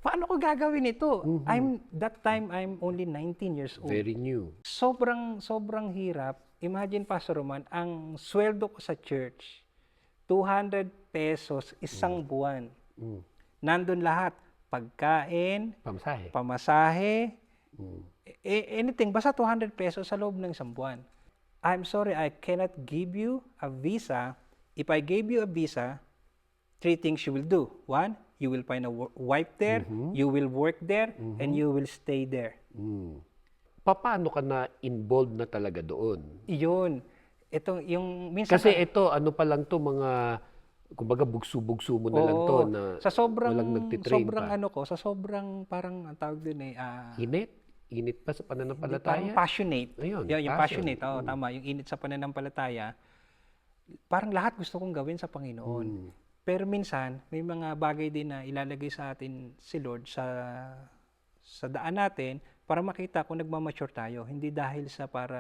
paano ko gagawin ito? That time, I'm only 19 years old. Very new. Sobrang hirap. Imagine, Pastor Roman, ang sweldo ko sa church, 200 pesos isang buwan. Nandun lahat, pagkain, Pamasahe. pamasahe, anything, basta 200 pesos sa loob ng isang buwan. I'm sorry, I cannot give you a visa. If I gave you a visa, 3 things you will do. 1, you will find a wife there, you will work there, and you will stay there. Paano ka na involved na talaga doon? Iyon. Ito, yung minsan... Kasi ito, ano pa lang to, mga, kumbaga, bugso-bugso mo na lang to na sa sobrang, walang nagtitrain sobrang pa. ano ko, sa sobrang parang, ang tawag din Init? Init pa sa parang pananampalataya? passionate. Ayun, Yung passion. passionate, tama. Yung init sa pananampalataya, parang lahat gusto kong gawin sa Panginoon. Pero minsan, may mga bagay din na ilalagay sa atin si Lord sa daan natin para makita kung nagmamature tayo. Hindi dahil sa para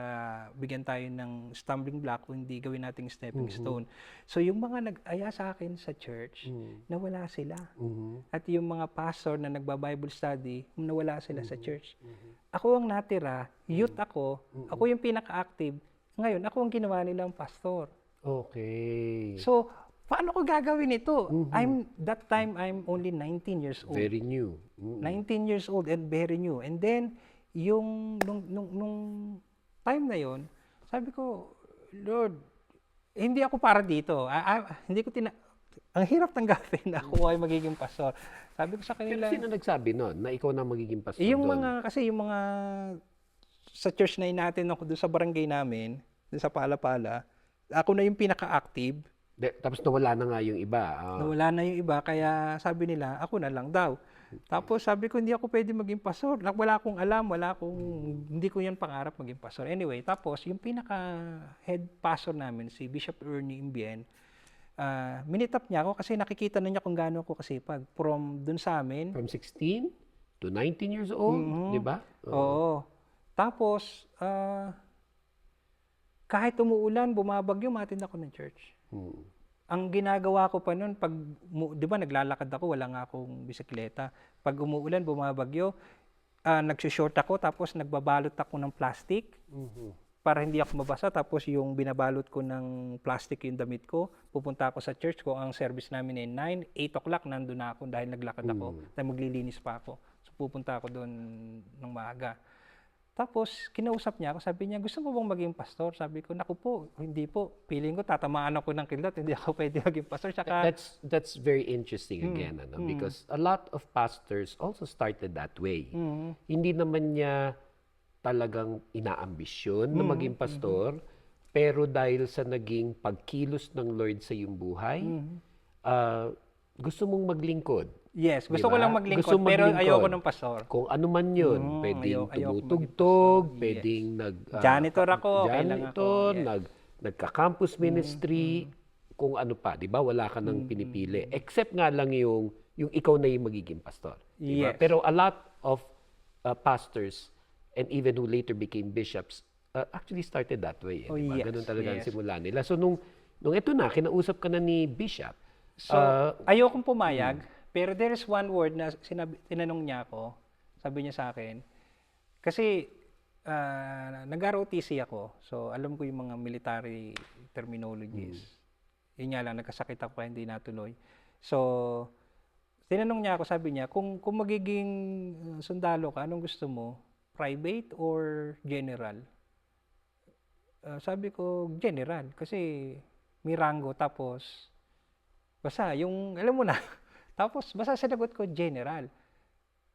bigyan tayo ng stumbling block o hindi gawin nating stepping stone. So yung mga nag-aya sa akin sa church, nawala sila. At yung mga pastor na nagba-Bible study, nawala sila sa church. Ako ang natira, youth ako yung pinaka-active. Ngayon, ako ang ginawa nilang pastor. Okay. So, paano ko gagawin ito? That time, I'm only 19 years old. Very new. 19 years old and very new. And then, yung nung time na yon, sabi ko, Lord, hindi ako para dito. Hindi ko ang hirap tanggapin na ako ay magiging pastor. Sabi ko sa Pero kanila, sino nagsabi nun na ikaw na magiging pastor yung doon? yung mga sa church na natin ako doon sa barangay namin, doon sa Palapala, ako na yung pinaka-active. Tapos nawala na nga yung iba. Nawala na yung iba, kaya sabi nila, ako na lang daw. Tapos sabi ko, hindi ako pwede maging pastor. Wala akong alam, hindi ko yan pangarap maging pastor. Anyway, tapos yung pinaka-head pastor namin, si Bishop Ernie Imbien, minitap niya ako kasi nakikita na niya kung gaano ako kasipag. From dun sa amin. From 16 to 19 years old, di ba? Oo. Tapos, kahit umuulan, bumabagyo, matid ako ng church. Ang ginagawa ko pa noon, di ba naglalakad ako, wala nga akong bisikleta. Pag umuulan, bumabagyo, nagsushort ako, tapos nagbabalot ako ng plastic para hindi ako mabasa. Tapos yung binabalot ko ng plastic yung damit ko, pupunta ako sa church ko. Ang service namin ay 9, 8 o'clock, nandun na ako dahil naglakad ako. Dahil maglilinis pa ako. So pupunta ako doon ng maaga. Tapos, kinausap niya ako, sabi niya, gusto mo bang maging pastor? Sabi ko, naku po, hindi po. Feeling ko, tatamaan ako ng kidlat, hindi ako pwede maging pastor. Tsaka, That's very interesting again, because a lot of pastors also started that way. Hindi naman niya talagang inaambisyon na maging pastor, pero dahil sa naging pagkilos ng Lord sa iyong buhay, gusto mong maglingkod. yes, gusto Diba? ko lang maglingkod, Gusto pero maglingkod. ayoko ng pastor. Kung ano man yun, pwedeng ayoko tumutugtog, maging pastor. pwedeng Janitor ako, okay lang ako. janitor, Yes. nagka-campus ministry, kung ano pa, di ba? Wala ka nang pinipili. Except nga lang yung ikaw na yung magiging pastor. Di ba? Yes. Pero a lot of pastors, and even who later became bishops, actually started that way. Oh, Di ba? yes, Ganun talaga ang yes. simula nila. So, nung ito na, kinausap ka na ni Bishop, So, ayokong pumayag, pero there is one word na tinanong niya ako, sabi niya sa akin, kasi nag-ROTC ako, so alam ko yung mga military terminologies. Yun nga lang, nagkasakit ako kaya hindi natuloy. So, tinanong niya ako, sabi niya, kung magiging sundalo ka, anong gusto mo? Private or general? Sabi ko, general, kasi may rango, tapos basta, yung, alam mo na. Tapos, basta sinagot ko, general.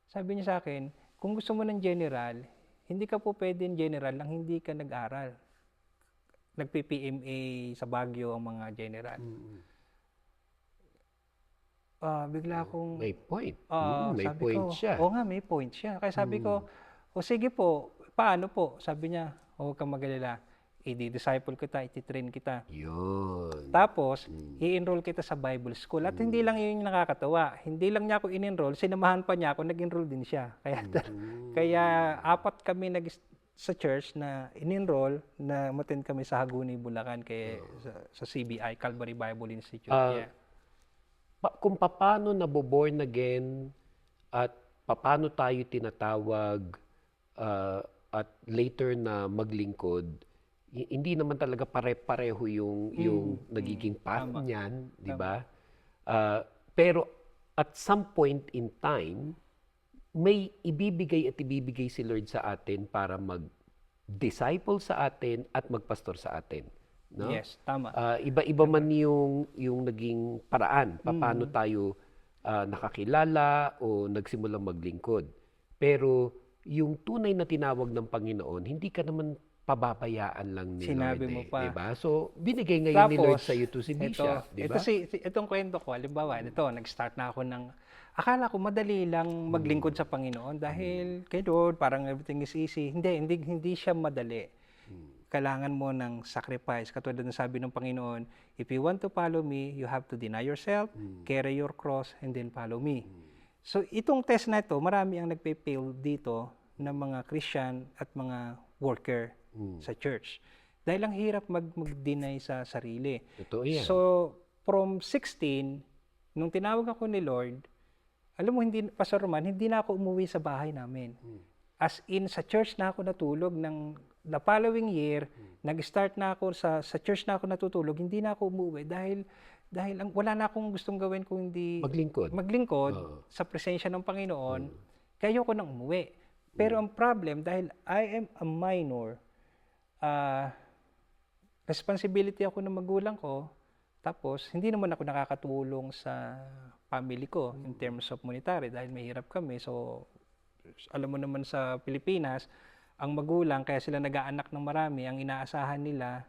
Sabi niya sa akin, kung gusto mo ng general, hindi ka po pwedeng general nang hindi ka nag-aral. Nag-PPMA sa Baguio ang mga general. Bigla akong... may point. May sabi point ko, siya. Oo nga, may point siya. Kaya sabi ko, o sige po, paano po? Sabi niya, huwag kang magalala. I-disciple kita, iti-train kita. Yun. Tapos, i-enroll kita sa Bible school. At hindi lang yun yung nakakatawa. Hindi lang niya ako in-enroll, sinamahan pa niya ako, nag-enroll din siya. Kaya 4 kami sa church na in-enroll, na umattend kami sa Haguni, Bulacan, sa CBI, Calvary Bible Institute. Kung paano naboborn again at paano tayo tinatawag at later na maglingkod, hindi naman talaga pare-pareho yung nagiging path niyan, di ba? Pero at some point in time, may ibibigay si Lord sa atin para mag-disciple sa atin at magpastor sa atin. No? Yes, tama. Iba-iba man yung naging paraan, paano tayo nakakilala o nagsimulang maglingkod. Pero yung tunay na tinawag ng Panginoon, hindi ka naman pababayaan lang ni Sinabi Lord. mo pa. Diba? So, binigay ngayon ni Lord sa iyo to si Bisha. Diba? Itong kwento ko, halimbawa, nag-start na ako akala ko madali lang maglingkod sa Panginoon dahil kay Lord, parang everything is easy. Hindi siya madali. Kailangan mo ng sacrifice. Katulad ng sabi ng Panginoon, if you want to follow me, you have to deny yourself, carry your cross, and then follow me. So, itong test na ito, marami ang nagpe-fail dito ng mga Christian at mga worker sa church. Dahil ang hirap mag-deny sa sarili. Totoo yan. So, from 16, nung tinawag ako ni Lord, alam mo, Pastor Roman, hindi na ako umuwi sa bahay namin. As in, sa church na ako natulog. The following year, nag-start na ako sa church na ako natutulog, hindi na ako umuwi dahil wala na akong gustong gawin kung hindi maglingkod sa presensya ng Panginoon, kaya ayoko nang umuwi. Pero ang problem, dahil I am a minor, responsibility ako ng magulang ko, tapos hindi naman ako nakakatulong sa family ko in terms of monetary dahil mahirap kami. So, alam mo naman sa Pilipinas, ang magulang, kaya sila nag-aanak ng marami, ang inaasahan nila,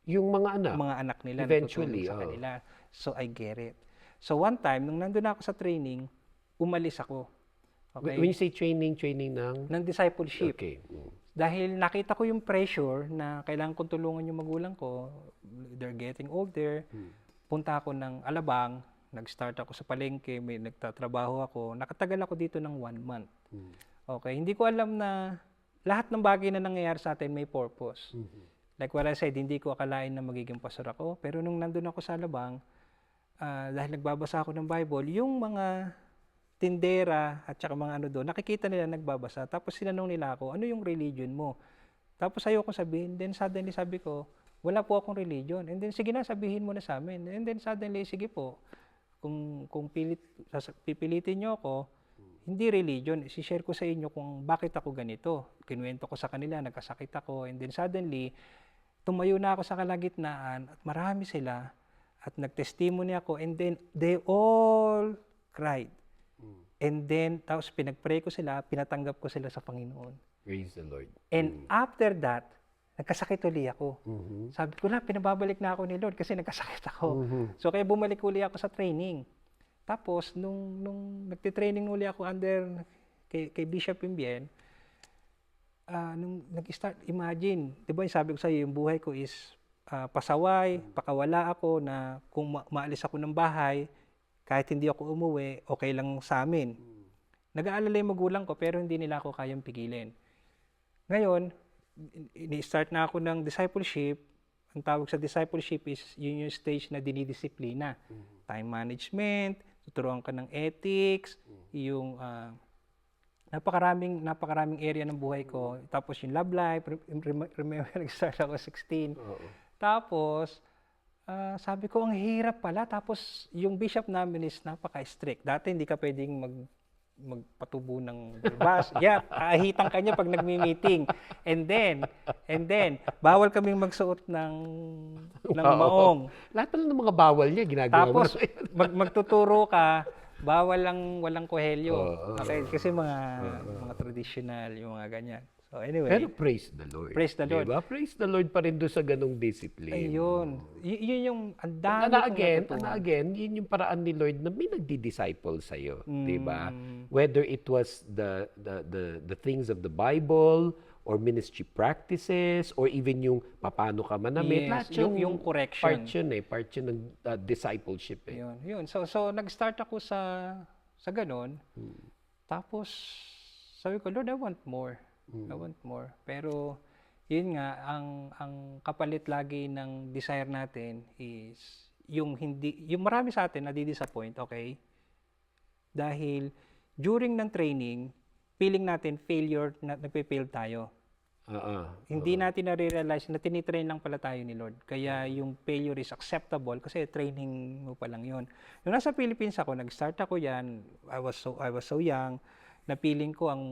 yung mga anak nila, eventually, sa kanila. So, I get it. So, one time, nung nandun ako sa training, umalis ako. Okay? When you say training ng discipleship. Okay. Dahil nakita ko yung pressure na kailangan kong tulungan yung magulang ko, they're getting older, punta ako ng Alabang, nag-start ako sa palengke, may nagtatrabaho ako, nakatagal ako dito ng 1 month. Okay, hindi ko alam na lahat ng bagay na nangyayari sa atin may purpose. Like what I said, hindi ko akalain na magiging pastor ako, pero nung nandun ako sa Alabang, dahil nagbabasa ako ng Bible, yung mga tindera at saka mga doon, nakikita nila nagbabasa. Tapos sinanong nila ako, ano yung religion mo? Tapos ayoko sabihin. Then suddenly sabi ko, wala po akong religion. And then sige na, sabihin mo na sa amin. And then suddenly, sige po, kung pipilitin nyo ako, hindi religion, i-share ko sa inyo kung bakit ako ganito. Kinuwento ko sa kanila, nagkasakit ako. And then suddenly, tumayo na ako sa kalagitnaan at marami sila at nag-testimony ako. And then they all cried. And then, tapos pinag-pray ko sila, pinatanggap ko sila sa Panginoon. Praise the Lord. And after that, nagkasakit uli ako. Sabi ko na, pinababalik na ako ni Lord kasi nagkasakit ako. So, kaya bumalik uli ako sa training. Tapos, nung nagtitraining uli ako under kay Bishop Imbien, nung nag-start, imagine, di ba sabi ko sa iyo, yung buhay ko is pasaway, pakawala ako na kung maalis ako ng bahay, kahit hindi ako umuwi, okay lang sa amin. Nag-aalala yung magulang ko, pero hindi nila ako kayang pigilin. Ngayon, ini-start na ako ng discipleship. Ang tawag sa discipleship is yun yung stage na dinidisiplina. Time management, tuturuan ka ng ethics, yung napakaraming area ng buhay ko. Tapos yung love life, remember, nag-start ako 16. Tapos, sabi ko, ang hirap pala. Tapos, yung bishop namin is napaka-strict. Dati, hindi ka pwedeng magpatubo ng bus. Yeah, ahitan ka niya pag nagmi-meeting. And then, bawal kaming magsuot ng maong. Lahat pala ng mga bawal niya, ginagawa mo. Tapos, magtuturo ka, walang kohelyo. Okay, kasi mga traditional, yung mga ganyan. So anyway. Pero praise the Lord. Praise the Lord. Diba? Praise the Lord pa rin doon sa ganong discipline. Ayun. Yun yung ang dami kong natutunan. Again, yun yung paraan ni Lord na may nagdi-disciple sa'yo. Diba? Whether it was the things of the Bible or ministry practices or even yung paano ka manamit. Yes, yung correction. Part yun ng discipleship. Yun. So nag-start ako sa ganon. Tapos sabi ko, Lord, I want more. I want more. Pero yun nga, ang kapalit lagi ng desire natin is yung marami sa atin na di-disappoint, okay? Dahil during ng training, feeling natin failure na nagpe-fail tayo. Hindi natin na-realize na tinitrain lang pala tayo ni Lord. Kaya yung failure is acceptable kasi training mo pa lang yun. Nung nasa Philippines ako, nag-start ako yan. I was so young. Na feeling ko ang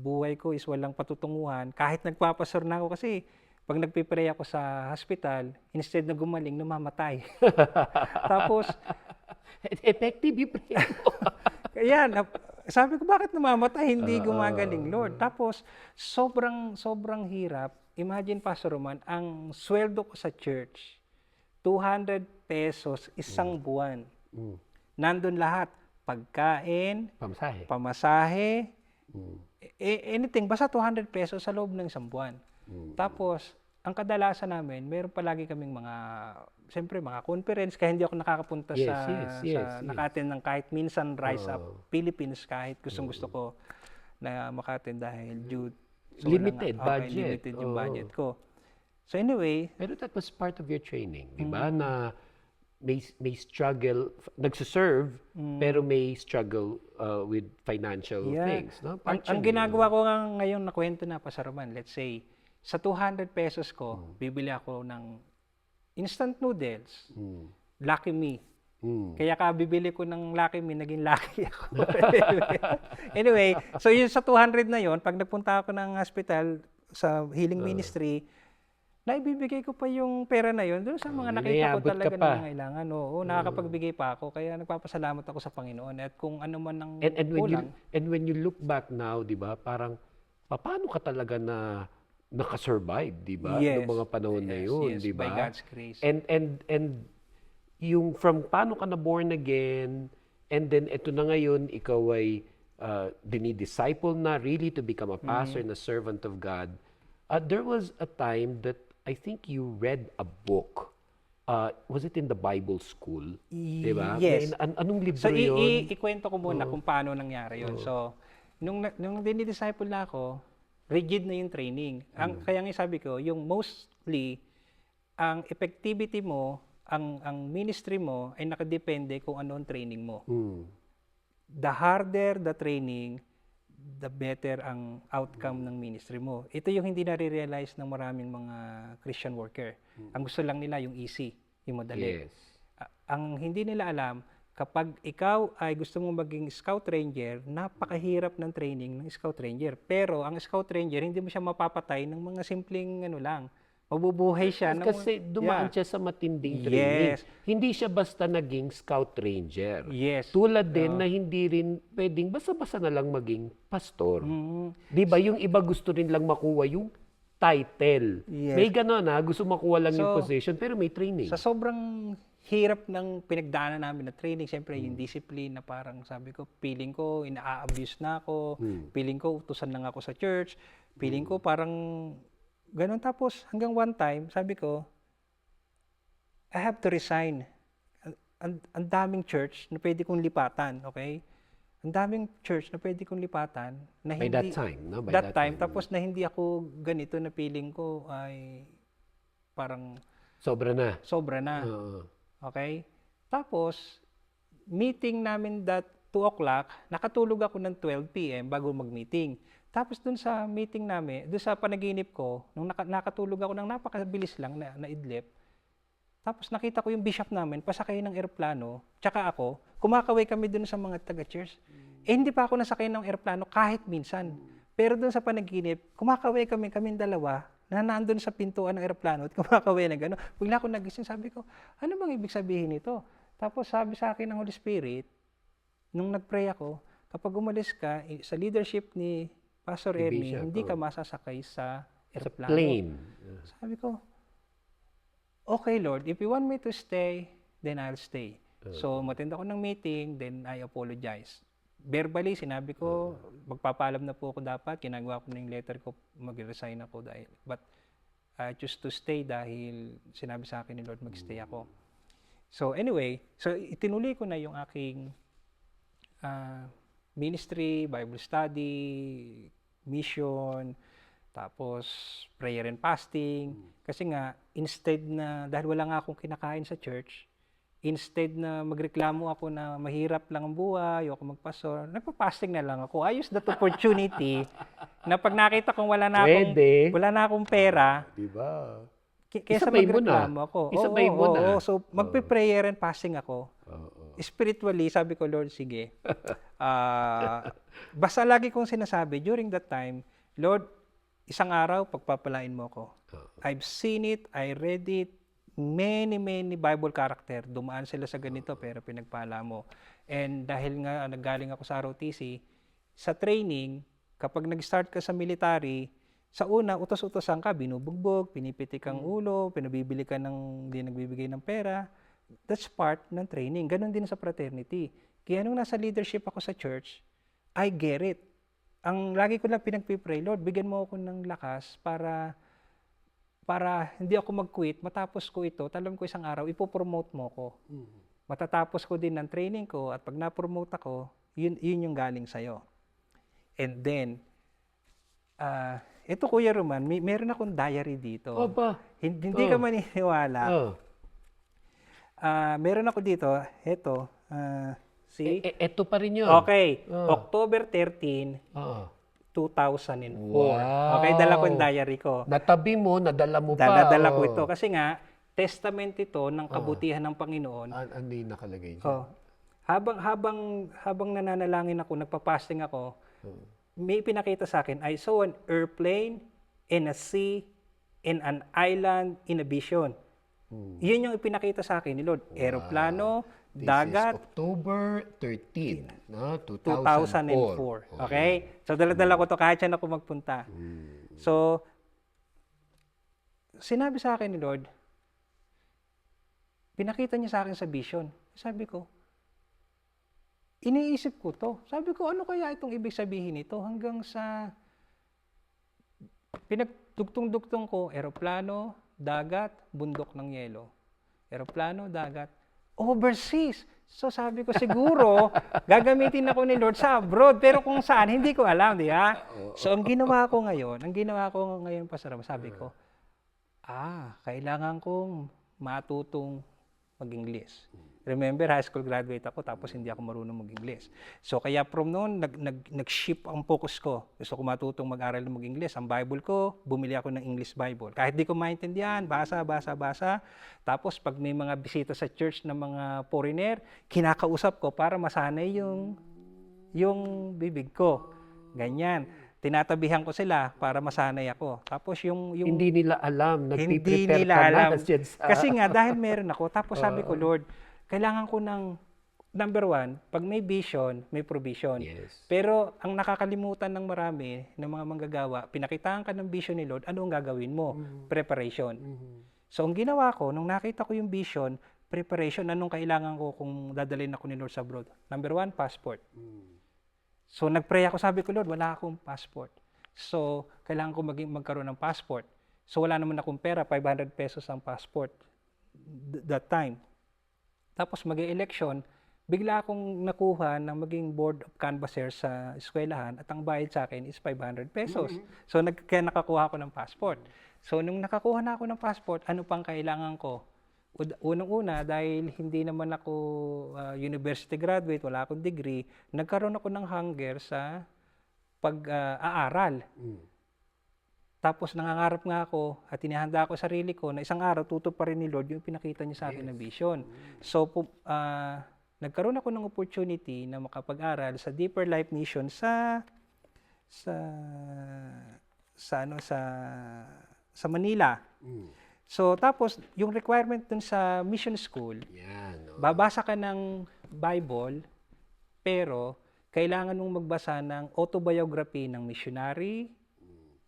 buhay ko is walang patutunguhan. Kahit nagpapasor na ako kasi pag nagpipray ako sa hospital, instead na gumaling, namamatay. Tapos, effective yung prayer mo. kaya, sabi ko, bakit namamatay? Hindi gumagaling, Lord. Tapos, sobrang hirap. Imagine, Pastor Roman, ang sweldo ko sa church, 200 pesos isang buwan. Nandun lahat. Pagkain, pamasahe, anything. Basta 200 pesos sa loob ng isang buwan. Tapos, ang kadalasan namin, mayroon palagi kaming siyempre mga conference, kaya hindi ako nakakapunta sa naka-attend ng kahit minsan Rise Up Philippines, kahit gusto ko na maka-attend dahil limited budget. Limited yung budget ko. So anyway. Pero that was part of your training, di ba? Na may struggle, nagsiserve, pero may struggle with financial things. No? Ang ginagawa ko ngayon na kwento na, Pastor Roman, let's say, sa 200 pesos ko, bibili ako ng instant noodles, Lucky Me. Kaya bibili ko ng Lucky Me, naging lucky ako. Anyway, so yung sa 200 na yon, pag nagpunta ako ng hospital sa healing ministry, naibibigay ko pa yung pera na yon doon sa mga nakita ko talaga na nangailangan. Oo, nakakapagbigay pa ako. Kaya nagpapasalamat ako sa Panginoon. At kung ano man ang kulang. And when you look back now, di ba, parang paano ka talaga na nakasurvive, di ba? Yes. Noong mga panahon na yun, di ba? By God's grace. And yung from paano ka na born again, and then eto na ngayon, ikaw ay dinidisciple na really to become a pastor and a servant of God. There was a time that I think you read a book. Was it in the Bible school? Di ba? Yes. Anong libro so, yun? ikwento ko muna kung paano nangyari yun. So, nung dinidisciple na ako, rigid na yung training. Kaya nga sabi ko, yung mostly, ang effectivity mo, ang ministry mo, ay nakadepende kung ano ang training mo. The harder the training, the better ang outcome ng ministry mo. Ito yung hindi nare-realize ng maraming mga Christian worker. Ang gusto lang nila yung easy, yung madali. Yes. Ang hindi nila alam, kapag ikaw ay gusto mong maging scout ranger, napakahirap ng training ng scout ranger. Pero ang scout ranger, hindi mo siya mapapatay ng mga simpleng lang. Mabubuhay siya. Kasi dumaan siya sa matinding training. Yes. Hindi siya basta naging scout ranger. Yes. Tulad din na hindi rin pwedeng basta-basta na lang maging pastor. Di ba? Yung iba gusto rin lang makuha yung title. Yes. May gano'n gusto makuha lang yung position, pero may training. Sa sobrang hirap ng pinagdaanan namin na training, siyempre yung discipline na parang sabi ko, feeling ko ina-abuse na ako, feeling ko utusan lang ako sa church, feeling ko parang ganun. Tapos hanggang one time, sabi ko, I have to resign. Ang daming church na pwede kong lipatan, okay? Ang daming church na pwede kong lipatan na hindi... By that time, no? By that time. Tapos na hindi ako ganito na feeling ko ay parang... Sobra na. Okay? Tapos, meeting namin that 2 o'clock, nakatulog ako ng 12 p.m. bago mag-meeting. Tapos dun sa meeting namin, dun sa panaginip ko, nung nakatulog ako ng napakabilis lang na idlip, tapos nakita ko yung bishop namin, pasakay ng eroplano, tsaka ako, kumakaway kami dun sa mga taga-church. Hindi pa ako nasakay ng eroplano kahit minsan. Pero dun sa panaginip, kumakaway kaming dalawa, na nandun sa pintuan ng eroplano at kumakaway na gano'n. Bigla ako nagising, sabi ko, ano bang ibig sabihin nito? Tapos sabi sa akin ng Holy Spirit, nung nag-pray ako, kapag umalis ka sa leadership ni Pastor Ernie, hindi ka masasakay sa eroplano. Plane. Sabi ko, okay Lord, if you want me to stay, then I'll stay. So matenda ako ng meeting, then I apologize. Verbally, sinabi ko, magpapaalam na po ako dapat, ginagawa ko na yung letter ko, mag-resign ako dahil, but I choose to stay dahil sinabi sa akin ni Lord, mag-stay ako. So anyway, so itinuloy ko na yung aking ministry, Bible study, mission, tapos prayer and fasting. Kasi nga, instead na, dahil wala nga akong kinakain sa church, instead na magreklamo ako na mahirap lang ang buhay, ayoko magpastor, nagpa-fasting na lang ako. I use that opportunity na pag nakita kong Pwede. wala na akong pera, Diba? kesa Isabay mo na. magreklamo ako. Isabay mo na. So, magpe-prayer and fasting ako. Spiritually, sabi ko, Lord, sige. Basta lagi kong sinasabi, during that time, Lord, isang araw, pagpapalain mo ako. I've seen it, I read it, many Bible character, dumaan sila sa ganito, pero pinagpala mo. And dahil nga naggaling ako sa ROTC, sa training, kapag nag-start ka sa military, sa una, utos-utosan ka, binubugbog, pinipitik ang ulo, pinabibili ka ng hindi nagbibigay ng pera. That's part ng training. Ganon din sa fraternity. Kaya nung nasa leadership ako sa church, I get it. Ang lagi ko lang pinagpipray, Lord, bigyan mo ako ng lakas para hindi ako mag-quit. Matapos ko ito, talam ko isang araw, ipopromote mo ko. Matatapos ko din ng training ko at pag na-promote ako, yun yung galing sa'yo. And then, ito Kuya Roman, meron akong diary dito. Opa. Hindi ka maniniwala. Meron ako dito, ito, Eto pa rin yun. Okay, October 13, 2004. Wow. Okay, dala ko yung diary ko. Natabi mo, nadala mo pa. Dala ko ito. Kasi nga, testament ito ng kabutihan ng Panginoon. Ano yung nakalagay dyan? Habang nananalangin ako, nagpa-fasting ako, may pinakita sa akin, I saw an airplane in a sea, in an island, in a vision. Yun yung ipinakita sa akin ni Lord. Aeroplano, dagat. This is October 13, no? 2004. Okay? So, dala-dala ko to kahit saan ako magpunta. So, sinabi sa akin ni Lord, pinakita niya sa akin sa vision. Sabi ko, iniisip ko to. Sabi ko, ano kaya itong ibig sabihin nito? Hanggang sa pinagdugtong-dugtong ko, eroplano, dagat, bundok ng yelo. Eroplano, dagat, overseas. So sabi ko, siguro, gagamitin ako ni Lord sa abroad. Pero kung saan, hindi ko alam, di ba? So ang ginawa ko ngayon, Pastor Ram, sabi ko, kailangan kong matutong mag-English. Remember, high school graduate ako, tapos hindi ako marunong mag-English. So kaya from noon, nag-shift ang focus ko. Gusto ko matutong mag-aral ng mag-English. Ang Bible ko, bumili ako ng English Bible. Kahit di ko maintindihan, basa. Tapos pag may mga bisita sa church ng mga foreigner, kinakausap ko para masanay yung bibig ko. Ganyan. Tinatabihan ko sila para masanay ako. Tapos yung hindi nila alam, hindi nagpiprepare nila ka alam. na. Kasi nga, dahil meron ako, tapos sabi ko, Lord, kailangan ko ng, number one, pag may vision, may provision. Yes. Pero ang nakakalimutan ng marami, ng mga manggagawa, pinakitaan ka ng vision ni Lord, ano ang gagawin mo? Preparation. So, ang ginawa ko, nung nakita ko yung vision, preparation, anong kailangan ko kung dadalhin ako ni Lord sa abroad? Number one, passport. So, nag-pray ako, sabi ko, Lord, wala akong passport. So, kailangan ko magkaroon ng passport. So, wala naman akong pera, 500 pesos ang passport that time. Tapos, mag-election, bigla akong nakuha ng maging board of canvassers sa eskwelahan at ang bayad sa akin is 500 pesos. So, kaya nakakuha ako ng passport. So, nung nakakuha na ako ng passport, ano pang kailangan ko? Unang-una, dahil hindi naman ako university graduate, wala akong degree, nagkaroon ako ng hunger sa pag-aaral. Tapos nangangarap nga ako at inihanda ako sarili ko na isang araw tutuparin ni Lord yung pinakita niya sa akin na vision. So, nagkaroon ako ng opportunity na makapag-aral sa Deeper Life Mission sa Manila. So, tapos, yung requirement dun sa mission school, babasa ka ng Bible, pero kailangan mong magbasa ng autobiography ng missionary,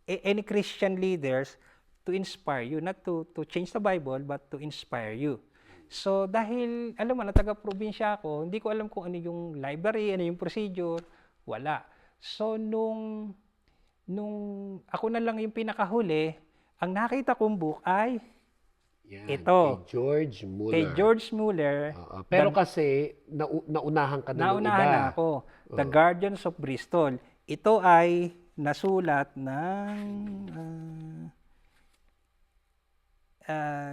any Christian leaders to inspire you, not to change the Bible, but to inspire you. So, dahil, alam mo, na taga-probinsya ako, hindi ko alam kung ano yung library, ano yung procedure, wala. So, nung ako na lang yung pinakahuli, ang nakita kong book ay ito. Kay George Mueller. Pero kasi, naunahan ka na ng iba. Naunahan na ako. The Guardians of Bristol. Ito ay nasulat ng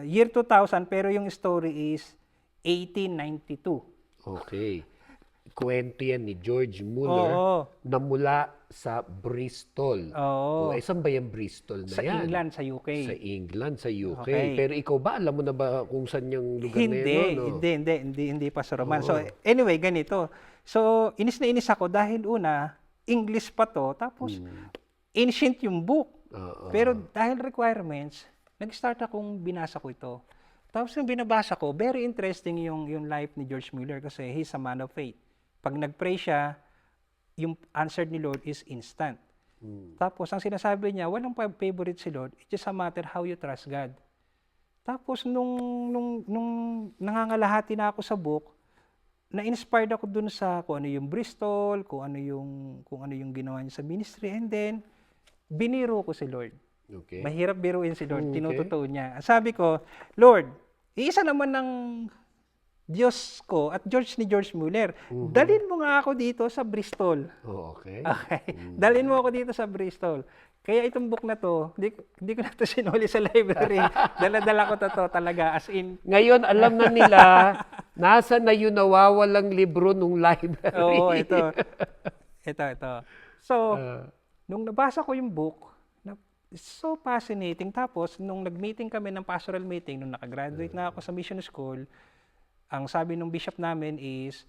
year 2000, pero yung story is 1892. Okay. Kwento yan ni George Muller Oo. na mula sa Bristol. Oo. Saan ba yung Bristol na Sa yan? England, sa UK. Sa England, sa UK. Okay. Pero ikaw ba, alam mo na ba kung saan yung lugar na yun? No? Hindi Pastor Roman. So anyway, ganito. So inis na inis ako dahil una, English pa to, tapos ancient yung book. Pero dahil requirements, nag-start akong binasa ko ito. Tapos yung binabasa ko, very interesting yung life ni George Muller kasi he's a man of faith. Pag nag-pray siya, yung answer ni Lord is instant. Tapos ang sinasabi niya, walang favorite si Lord, it's just a matter how you trust God. Tapos nung nangangalahati na ako sa book, na-inspired ako dun sa kung ano yung Bristol, kung ano yung ginawa niya sa ministry, and then biniro ko si Lord. Okay. Mahirap biruin si Lord, tinutotoo niya. Sabi ko, Lord, iisa naman ng Diyos ko at ni George Muller. Dalhin mo nga ako dito sa Bristol. Okay. Okay. Dalhin mo ako dito sa Bristol. Kaya itong book na to, hindi ko na to sinuli sa library. Dala-dala ko to talaga as in. Ngayon, alam na nila, nasa na yung nawawalang libro nung library. Oo, ito. So, nung nabasa ko yung book, it's so fascinating. Tapos, nung nag-meeting kami ng pastoral meeting, nung nakagraduate na ako sa mission school, ang sabi ng bishop namin is,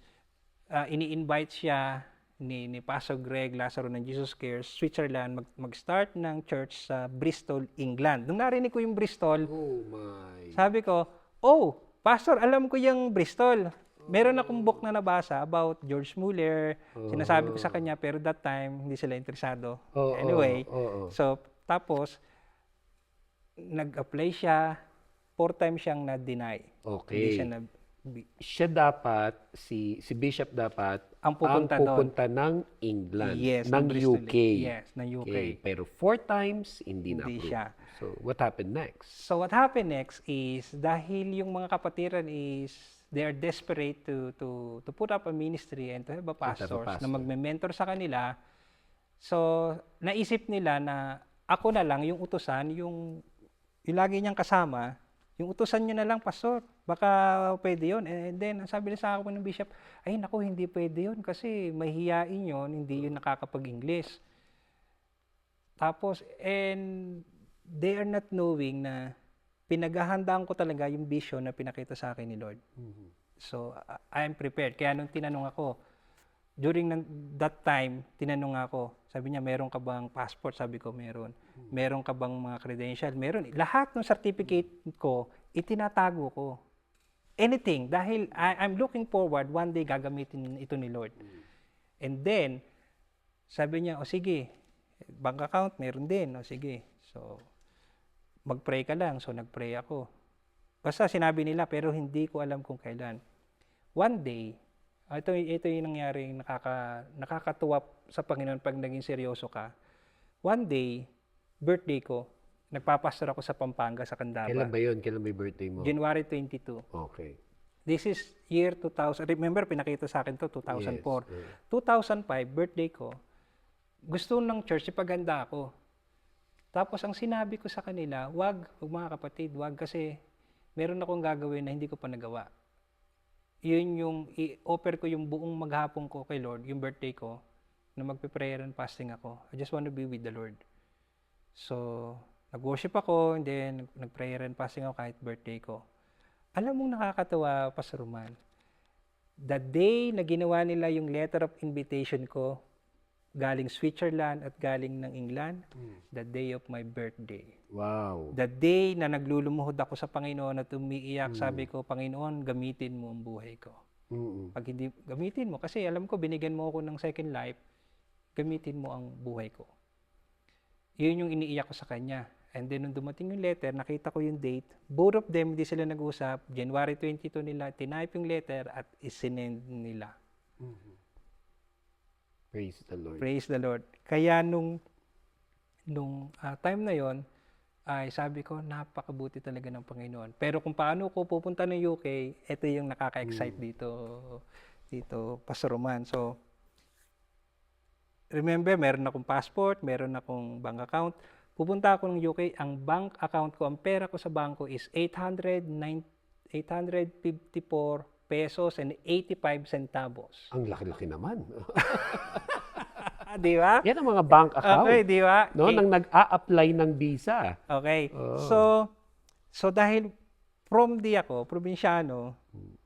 ini-invite siya ni Pastor Greg Lazaro ng Jesus Cares, Switzerland, mag-start ng church sa Bristol, England. Nung narinig ko yung Bristol, Oh my. sabi ko, Pastor, alam ko yung Bristol. Meron akong book na nabasa about George Muller. Sinasabi ko sa kanya, pero that time, hindi sila interesado. Anyway, so, tapos, nag-apply siya, 4 times siyang na-deny. Okay. Hindi siya Siya dapat, si Bishop dapat, ang pupunta ng England, Yes, ng Bristol. UK. Yes, ng UK. Okay. Pero 4 times, hindi na Hindi siya. So, what happened next? So what happened next is, dahil yung mga kapatiran is, they are desperate to put up a ministry and to have a pastor na magme-mentor sa kanila. So, naisip nila na ako na lang yung utusan, yung lagi niyang kasama, yung utusan niyo na lang, pastor. Baka pwede yun. And then, sabi na sa akin ng bishop, ay naku, hindi pwede yun kasi mahihiyain yun, hindi yun nakakapag-English. Tapos, and they are not knowing na pinaghahandaan ko talaga yung vision na pinakita sa akin ni Lord. So, I am prepared. Kaya nung tinanong ako, during that time, tinanong ako, sabi niya, meron ka bang passport? Sabi ko, meron. Meron ka bang mga credential? Meron. Lahat ng certificate ko, itinatago ko. Anything. Dahil I'm looking forward, one day gagamitin ito ni Lord. And then, sabi niya, sige, bank account, meron din. Sige. So, mag-pray ka lang. So, nag-pray ako. Basta sinabi nila, pero hindi ko alam kung kailan. One day, ito yung nangyaring nakakatuwa sa Panginoon pag naging seryoso ka. One day, birthday ko, nagpapastor ako sa Pampanga, sa Candaba. Kailan ba yun? Kailan may birthday mo? January 22. Okay. This is year 2000. Remember, pinakita sa akin to 2004. Yes. 2005, birthday ko, gusto ng church, ipaganda ako. Tapos ang sinabi ko sa kanila, wag mga kapatid, wag kasi meron akong gagawin na hindi ko pa nagawa. Yun yung i-offer ko yung buong maghapon ko kay Lord, yung birthday ko, na magpe-prayer and fasting ako. I just want to be with the Lord. So, nag-worship ako, and then nag-prayer and fasting ako kahit birthday ko. Alam mong nakakatawa, Pastor Roman, the day na ginawa nila yung letter of invitation ko, galing Switzerland at galing ng England, the day of my birthday. Wow. The day na naglulumuhod ako sa Panginoon at umiiyak, sabi ko, Panginoon, gamitin mo ang buhay ko. Pag hindi, gamitin mo. Kasi alam ko, binigyan mo ako ng second life, gamitin mo ang buhay ko. Yun yung iniiyak ko sa kanya. And then, nung dumating yung letter, nakita ko yung date. Both of them, hindi sila nag-usap. January 22 nila, tinype yung letter at isinend nila. Praise the Lord. Praise the Lord. Kaya nung time na yon, ay sabi ko, napakabuti talaga ng Panginoon. Pero kung paano ko pupunta ng UK, ito yung nakaka-excite dito, Pastor Roman. So, remember, meron akong passport, meron akong bank account. Pupunta ako ng UK, ang bank account ko, ang pera ko sa bangko is 854 pesos and 85 centavos. Ang laki-laki naman. Di ba? Yan ang mga bank account. Okay, di ba? No, nang nag-a-apply ng visa. Okay. Oh. So dahil from di ako, probinsyano,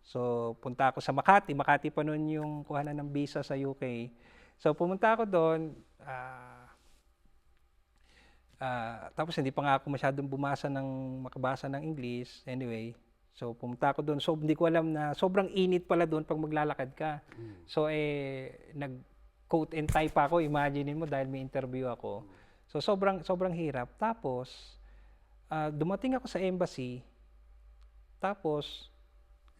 so punta ako sa Makati. Makati pa noon yung kuhanan ng visa sa UK. So pumunta ako doon, tapos hindi pa nga ako masyadong makabasa ng English. Anyway, so pumunta ako doon. So hindi ko alam na sobrang init pala doon pag maglalakad ka. So nag-coat and tie pa ako, imagine mo, dahil may interview ako. So sobrang hirap. Tapos dumating ako sa embassy. Tapos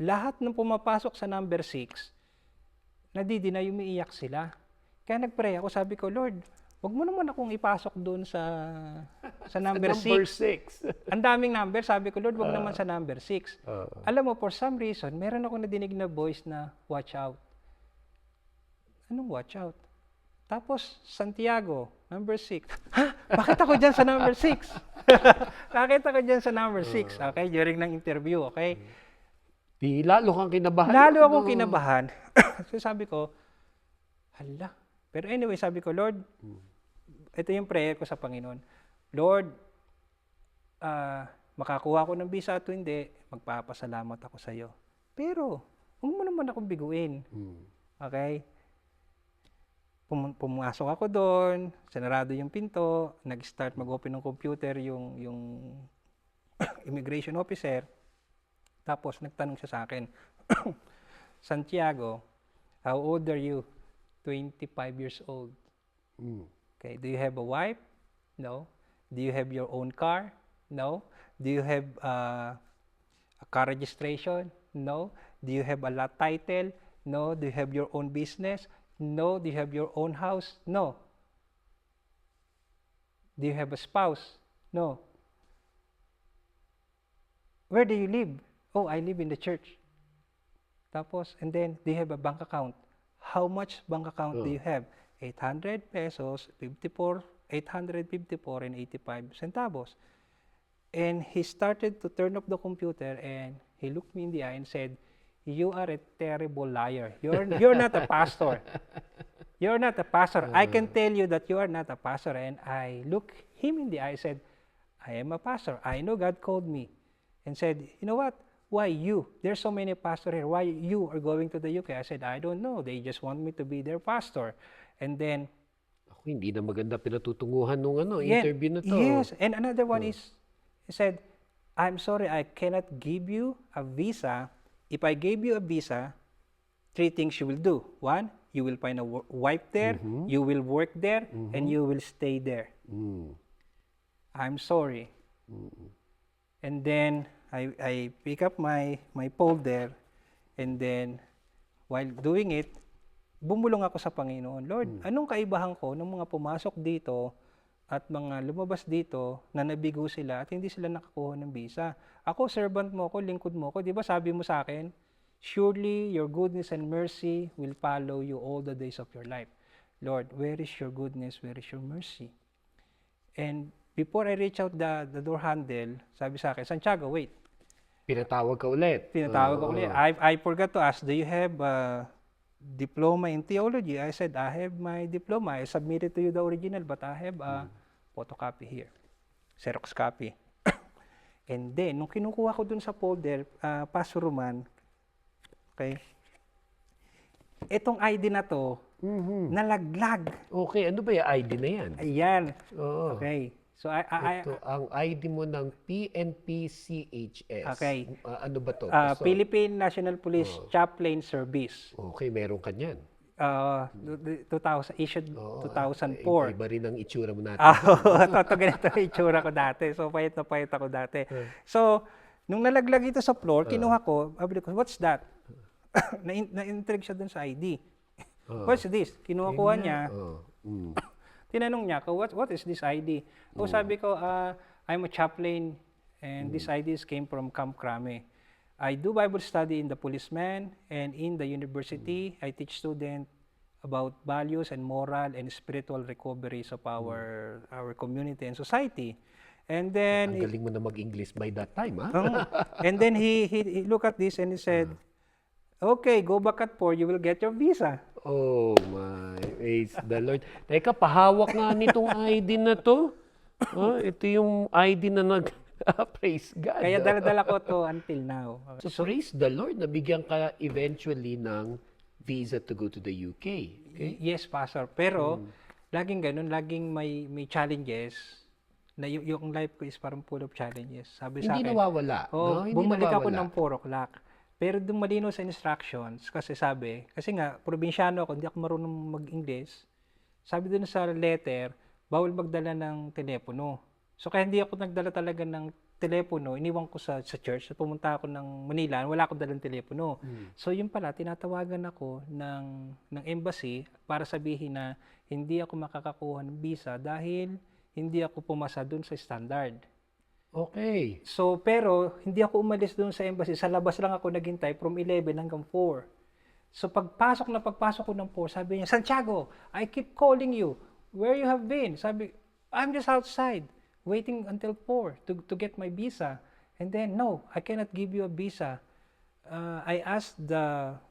lahat ng pumapasok sa number 6, nadidinay, umiiyak sila. Kaya nagpray ako, sabi ko, Lord, wag mo naman akong ipasok doon sa number 6. Ang daming number, sabi ko, Lord, wag naman sa number 6. Alam mo, for some reason, meron akong nadinig na voice na, watch out. Anong watch out? Tapos, Santiago, number 6. Ha? Bakit ako dyan sa number 6? Bakit ako dyan sa number 6? Okay, during ng interview, okay? Di lalo kang kinabahan. Lalo akong kinabahan. So sabi ko, hala. Pero anyway, sabi ko, Lord, ito yung prayer ko sa Panginoon. Lord, makakuha ko ng visa at hindi, magpapasalamat ako sa iyo. Pero, huwag mo naman akong biguin. Okay? Pumasok ako doon, sinarado yung pinto, nag-start mag-open ng computer yung immigration officer. Tapos, nagtanong siya sa akin, Santiago, how old are you? 25 years old. Okay, do you have a wife? No. Do you have your own car? No. Do you have a car registration? No. Do you have a lot title? No. Do you have your own business? No. Do you have your own house? No. Do you have a spouse? No. Where do you live? Oh, I live in the church. Tapos, and then, do you have a bank account? How much bank account do you have? 800 pesos, 854 and 85 centavos. And he started to turn off the computer and he looked me in the eye and said, you are a terrible liar. You're not a pastor. You're not a pastor. I can tell you that you are not a pastor. And I looked him in the eye and said, I am a pastor. I know God called me. And said, you know what? Why you? There's so many pastors here. Why you are going to the UK? I said, I don't know. They just want me to be their pastor. And then, Ako, hindi na maganda pinatutunguhan nung interview na to. Yes. And another one is, he said, I'm sorry, I cannot give you a visa. If I gave you a visa, 3 things you will do. 1, you will find a wife there, you will work there, and you will stay there. I'm sorry. And then, I pick up my folder, and then while doing it, bumulong ako sa Panginoon. Lord, anong kaibahan ko ng mga pumasok dito at mga lumabas dito na nabigo sila at hindi sila nakakuha ng visa? Ako, servant mo ako, lingkod mo ako. Di ba sabi mo sa akin, surely your goodness and mercy will follow you all the days of your life. Lord, where is your goodness? Where is your mercy? And before I reach out the door handle, sabi sa akin, Santiago, wait. Pinatawag ka ulit. I forgot to ask, do you have a diploma in theology? I said, I have my diploma. I submitted to you the original, but I have a photocopy here. Xerox copy. And then, nung kinukuha ko dun sa folder, Pastor Roman, okay, etong ID na to, nalaglag. Okay, ano ba yung ID na yan? Ayan. Oo. Okay. So, Ito, ang ID mo ng PNP-CHS. Okay. Ano ba to? Philippine National Police Chaplain Service. Okay, meron ka niyan. 2000, issued 2004. Iba rin ang itsura mo natin. Ganito ang itsura ko dati. So, payat na payat ako dati. So, nung nalaglag ito sa floor, kinuha ko, sabi ko, what's that? Na-intrigue siya dun sa ID. What's this? Kinuha niya. Tinanong niya ako, what is this ID? Sabi ko, I'm a chaplain and these IDs came from Camp Crame. I do Bible study in the policeman and in the university. I teach students about values and moral and spiritual recoveries of our community and society. And Ang then, galing mo na mag-English by that time, ha? and then he looked at this and he said, okay, go back at 4, you will get your visa. Oh my, praise the Lord. Teka, pahawak nga nitong ID na to. Ito yung ID na praise God. Kaya dala-dala ko to until now. So praise the Lord, nabigyan ka eventually ng visa to go to the UK. Okay? Yes, Pastor. Pero, laging ganun, laging may challenges. Na yung life ko is parang full of challenges. Sabi sa Hindi akin, nawawala. oh, no? Hindi bumalik ako nawawala. ng 4 o'clock. Pero doon malinaw sa instructions, kasi nga, probinsyano ako, hindi ako marunong mag-English. Sabi doon sa letter, bawal magdala ng telepono. So, kaya hindi ako nagdala talaga ng telepono, iniwan ko sa church. So, pumunta ako ng Manila, wala akong dalang telepono. So, yun pala, tinatawagan ako ng embassy para sabihin na hindi ako makakakuha ng visa dahil hindi ako pumasa doon sa standard. Okay. So, pero hindi ako umalis doon sa embassy. Sa labas lang ako naghintay from 11 hanggang 4. So, pagpasok ko ng 4, sabi niya, Santiago, I keep calling you. Where you have been? Sabi, I'm just outside, waiting until 4 to get my visa. And then, no, I cannot give you a visa. I asked the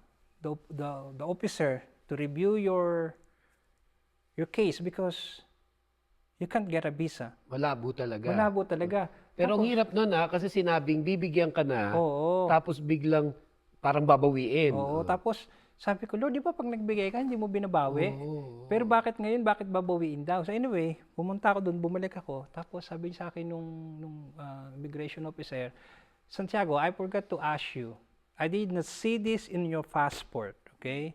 officer to review your case because you can't get a visa. Malabo talaga. Malabo talaga. Pero ang hirap nun kasi sinabing bibigyan ka na, Oo. tapos biglang parang babawiin. Oo, tapos sabi ko, Lord, di ba pag nagbigay ka, hindi mo binabawi? Oo. Pero bakit ngayon, bakit babawiin daw? So anyway, pumunta ako doon, bumalik ako. Tapos sabi sa akin nung immigration officer, Santiago, I forgot to ask you. I did not see this in your passport, okay?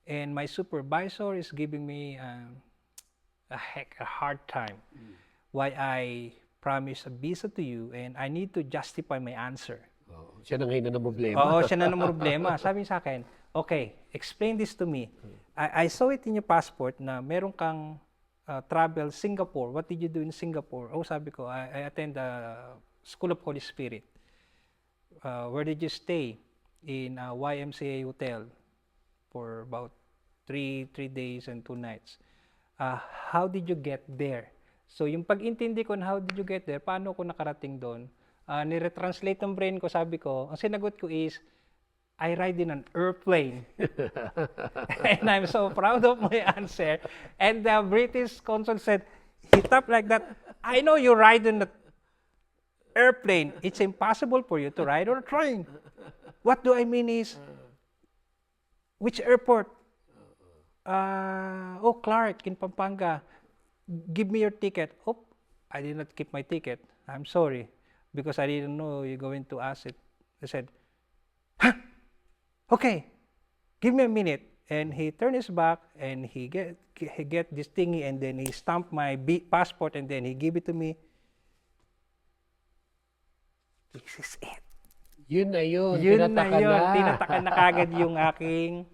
And my supervisor is giving me a hard time why I promised a visa to you and I need to justify my answer. Oo. Siya na ngayon na problema. Oo, siya na ng problema. Sabi sa akin, okay, explain this to me. I saw it in your passport na meron kang travel Singapore. What did you do in Singapore? Oh, sabi ko, I attend the School of Holy Spirit. Where did you stay? In a YMCA hotel for about 3 days and 2 nights. How did you get there? So, yung pag-intindi ko na how did you get there, paano ko nakarating doon, nire-translate ng brain ko, sabi ko, ang sinagot ko is, I ride in an airplane. And I'm so proud of my answer. And the British consul said, he tapped like that, I know you ride in an airplane. It's impossible for you to ride on a train. What do I mean is, which airport? Clark in Pampanga. Give me your ticket. Oh, I did not keep my ticket. I'm sorry, because I didn't know you're going to ask it. I said, huh? Okay, give me a minute. And he turned his back and he get this thingy and then he stamped my passport and then he gave it to me. This is it. Yun na yun. Yun na Tinataka yun. na. Tinataka na kagad yung aking...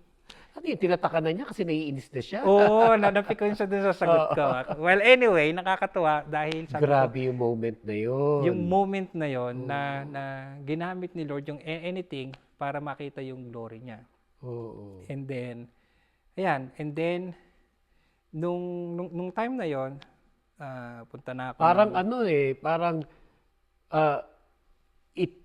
Ano yun? Tinataka na niya kasi naiinis na siya. Oo, nadapik ko yun sa dun sa sagot ko. Well, anyway, nakakatuwa dahil sabi ko, Grabe yung moment na yun. yung moment na yon na ginamit ni Lord yung anything para makita yung glory niya. Oo. And then, ayan, and then, nung time na yon, punta na ako. Parang parang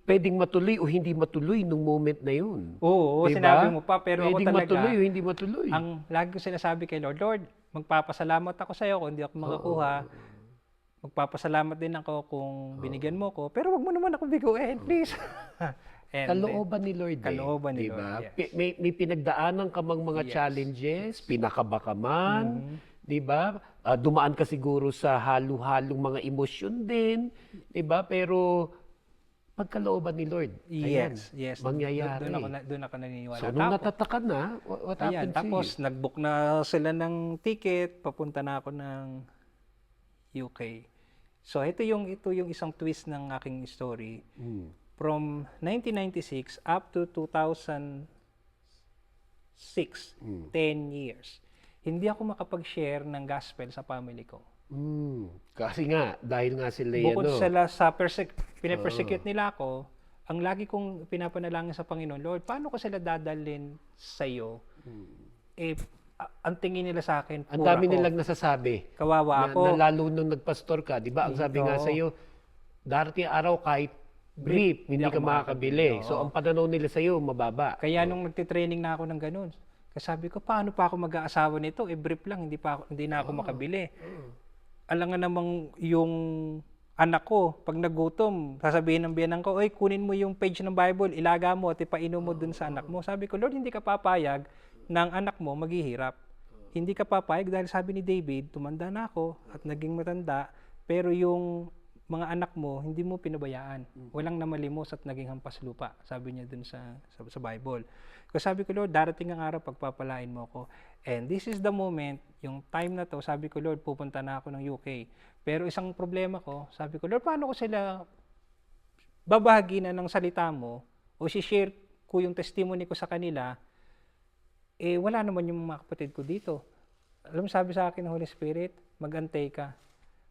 pwedeng matuloy o hindi matuloy nung moment na yun. Oo, Diba? sinabi mo pa, pero Pwedeng ako talaga, matuloy o hindi matuloy. ang lagi ko sinasabi kay Lord, Lord, magpapasalamat ako sa iyo kung hindi ako makakuha. Magpapasalamat din ako kung binigyan mo ko, pero wag mo naman ako biguin, please. And Kalooban ni Lord. Kalooban ni diba? Lord, yes. May pinagdaanan ka mang mga challenges, pinakaba ka man, di ba? Dumaan ka siguro sa halo-halong mga emosyon din, di ba? Pero pagkalooban ni Lord, ayan, yes. mangyayari. Doon ako naniniwala. So, nung natataka na, what Ayan, happened tapos to you? nag-book na sila ng ticket, papunta na ako ng UK. So ito yung isang twist ng aking story. From 1996 up to 2006, 10 years. Hindi ako makapag-share ng gospel sa family ko. Kasi nga, dahil nga sila Bukod sila sa pinapersecute nila ako, ang lagi kong pinapanalangin sa Panginoon, Lord, paano ko sila dadalhin sa iyo? ang tingin nila sa akin, Ang poor dami ako. nilang nasasabi. Kawawa ako. Na lalo nung nagpastor ka, di ba? Ang sabi nga Oo. sa'yo, darating araw kahit brief, hindi ka makakabili. Oo. So, ang pananaw nila sa'yo, mababa. Kaya nung nagtitraining na ako ng ganun, kasi sabi ko, paano pa ako mag-aasawa nito? Brief lang, hindi na ako makabili. Alam nga namang yung anak ko, pag nagutom, sasabihin ng biyanan ko, oy, kunin mo yung page ng Bible, ilaga mo at ipainom mo dun sa anak mo. Sabi ko, Lord, hindi ka papayag ng anak mo maghihirap. Hindi ka papayag dahil sabi ni David, tumanda na ako at naging matanda, pero yung mga anak mo, hindi mo pinabayaan. Walang namalimos at naging hampas lupa. Sabi niya dun sa Bible. Kasi sabi ko, Lord, darating ang araw, pagpapalain mo ako. And this is the moment, yung time na to, sabi ko, Lord, pupunta na ako ng UK. Pero isang problema ko, sabi ko, Lord, paano ko sila babahagi na ng salita mo o share ko yung testimony ko sa kanila, wala naman yung mga kapatid ko dito. Alam mo, sabi sa akin ng Holy Spirit, mag-antay ka.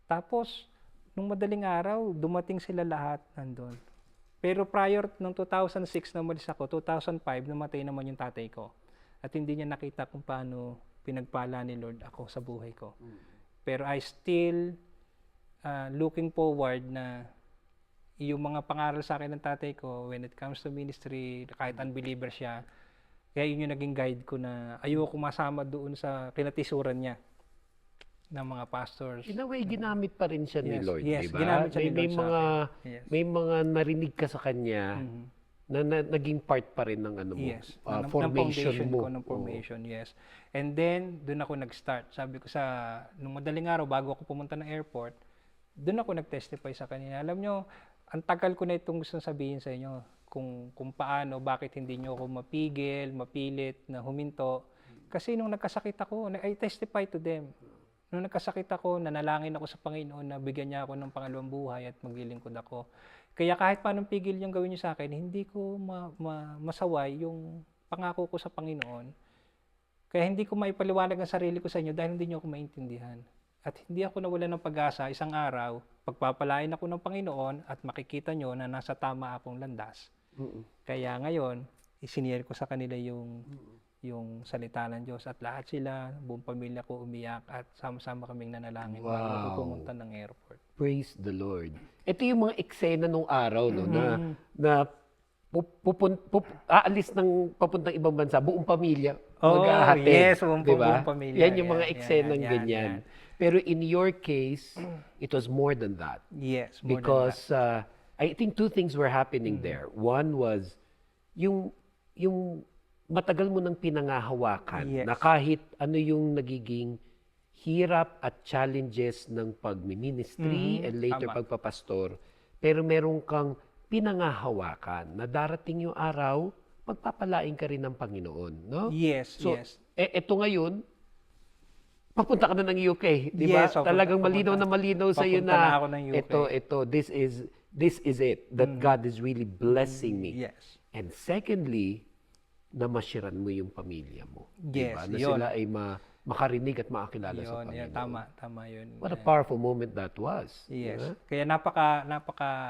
Tapos, nung madaling araw, dumating sila lahat nandun. Pero prior ng 2006 na umalis ako, 2005, namatay naman yung tatay ko. At hindi niya nakita kung paano pinagpala ni Lord ako sa buhay ko. Pero I still looking forward na yung mga pangaral sa akin ng tatay ko when it comes to ministry, kahit unbeliever siya, kaya yun yung naging guide ko na ayoko masama doon sa kinatisuran niya ng mga pastors. In a way, ginamit pa rin siya ni Yes, Lord, yes, di ba? ginamit siya ni May Lord sa mga, akin. Yes. may mga narinig ka sa kanya na naging part pa rin ng ano mo, Yes, ng formation foundation mo. ko, ng formation, yes. And then, doon ako nag-start. Sabi ko nung madaling araw, bago ako pumunta ng airport, doon ako nag-testify sa kanila. Alam nyo, ang tagal ko na itong gusto sabihin sa inyo, kung paano, bakit hindi nyo ako mapigil, mapilit na huminto. Kasi nung nagkasakit ako, I testify to them. Nung nagkasakit ako, nanalangin ako sa Panginoon na bigyan niya ako ng pangalawang buhay at maglilingkod ako. Kaya kahit paanong pigil yung gawin niyo sa akin, hindi ko masaway yung pangako ko sa Panginoon. Kaya hindi ko maipaliwanag ang sarili ko sa inyo dahil hindi niyo ako maintindihan. At hindi ako nawalan ng pag-asa isang araw, pagpapalain ako ng Panginoon at makikita nyo na nasa tama akong landas. Kaya ngayon, isinire ko sa kanila yung salita ng Diyos at lahat sila, buong pamilya ko umiyak at sama-sama kaming nanalangin bago ako pumunta ng airport. Praise the Lord. Ito yung mga eksena nung araw no, na aalis ng papuntang ibang bansa, buong pamilya mag-aahatid. Yes, buong diba? pamilya. Yan yung mga eksenang yan. ganyan. Pero in your case, it was more than that. Yes, more Because I think two things were happening there. One was yung matagal mo nang pinangahawakan Yes. na kahit ano yung nagiging hirap at challenges ng pagmi-ministry and later Tama. pagpapastor, pero meron kang pinangahawakan na darating yung araw, pagpapalain ka rin ng Panginoon, no? Yes, So, yes. eto ngayon, papunta ka na ng UK, di ba? Yes, Talagang malinaw na malinaw sa iyo papunta na na ako ng UK. ito, this is it, that God is really blessing me. Yes. And secondly, na masyiran mo yung pamilya mo. Yes, diba? Na yun. sila ay makarinig at makakilala sa Panginoon. Yun, tama yun. What a powerful moment that was. Yes. diba? Kaya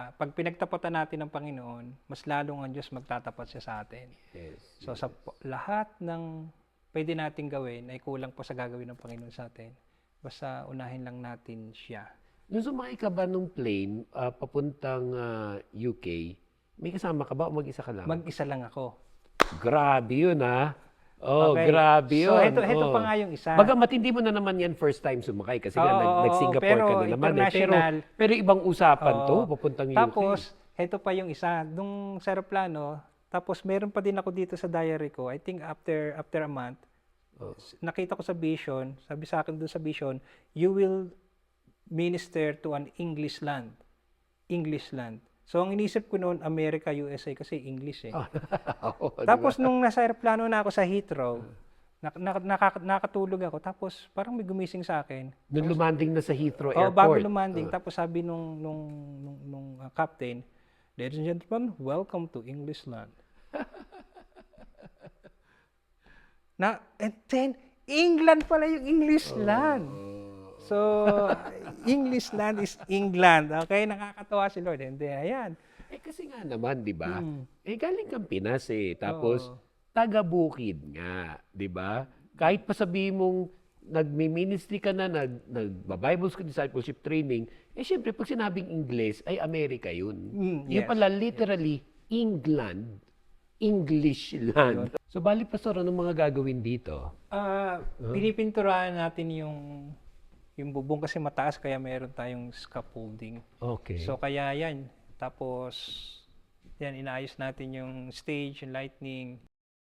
pag pinagtapatan natin ng Panginoon, mas lalong ang Diyos magtatapat siya sa atin. Yes. So sa lahat ng pwede nating gawin ay kulang pa sa gagawin ng Panginoon sa atin. Basta unahin lang natin siya. Nung sumakay ka ba nung plane, papuntang UK, may kasama ka ba o mag-isa ka lang? Mag-isa lang ako. Grabe yun, ha? Oh, Okay. grabe yun. So ito pa nga yung isa. Baga matindi mo na naman yan first time sumakay kasi nga Oo, nag-Singapore pero ka na naman. international. Pero ibang usapan to, Oo. papuntang UK. Tapos, ito pa yung isa. Nung sa aeroplano, tapos meron pa din ako dito sa diary ko. I think after a month, nakita ko sa vision, sabi sa akin doon sa vision, you will minister to an English land. English land. So, ang inisip ko noon, America, USA, kasi English eh. Oo, Tapos, nung nasa aeroplano na ako sa Heathrow, nakatulog ako. Tapos, parang may gumising sa akin. nung lumanding na sa Heathrow Oh, Airport. bago lumanding. Tapos sabi nung captain, ladies and gentlemen, welcome to English land. And then, England pala yung English land. So, English land is England. Okay, nakakatawa si Lord. And then, ayan. Kasi nga naman, di ba? Galing kang Pinas eh. Tapos, taga-bukid nga, di ba? Kahit pa sabihin mong nagmi-ministry ka na, nagba-Bible school, discipleship training, syempre, pag sinabing Ingles, ay Amerika yun. Yun yes. pala, literally, England, English land. So, bali, Pastor, anong mga gagawin dito? Pinipinturahan natin yung bubong kasi mataas, kaya meron tayong scaffolding. Okay. So, kaya yan. Tapos, yan, inaayos natin yung stage, yung lighting.